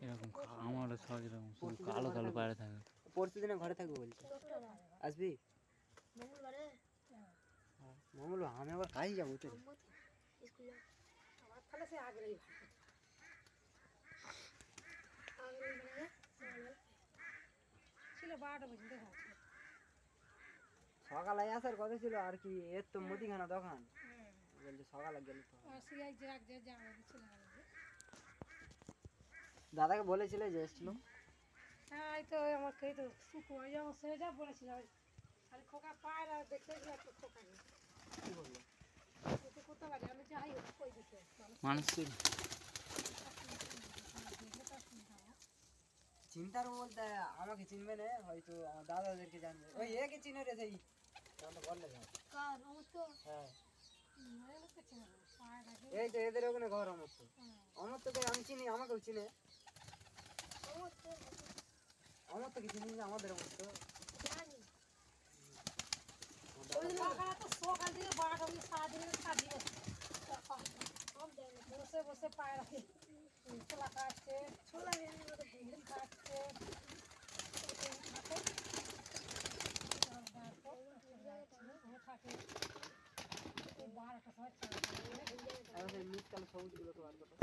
এরকম আমারও সহজ এরকম শুধু কালো কালো পায়রা থাকে। পরশু দিনে ঘরে থাকবো বলছি, আসবি? মঙ্গলবার আমি আবার কাজে যাবো তো। সকালে আসার কথা ছিল আর কি, এর তো মুদিখানা দোকান বলছে সকালে গেলে তো। দাদাকে বলেছিলে যে এসছিল? হ্যাঁ এই তো আমাকে তো শুকুয়াই আমার সে যা বলেছিল খালি খোকা পায়রা দেখতে গিয়ে একটু খোকা নেই কি বললো? তো করতে পারি আমি যাই কই দিতে মানুষ চিন্তার বলতে আমাকে চিনবে না হয়তো, আমার দাদাদেরকে জানবে। ওই একে চিনে রে সেই বললে যাও। কার আমার তো হ্যাঁ মনে করছে না পায়রা এই তো এদের ওখানে ঘর আমার তো। আমার তো আমি চিনি, আমাকেও চিনে। আমার তো কি চিনি না, আমাদের আমার তো জানি ওই সকালে তো সকাল থেকে 12টা অবধি সারাদিন কাজে বসে বসে পায়রা ছোলা কাটছে ছোলা কাটছে থাকে 12টা সময় মিস কালে সবুজ গুলো তো বার করো।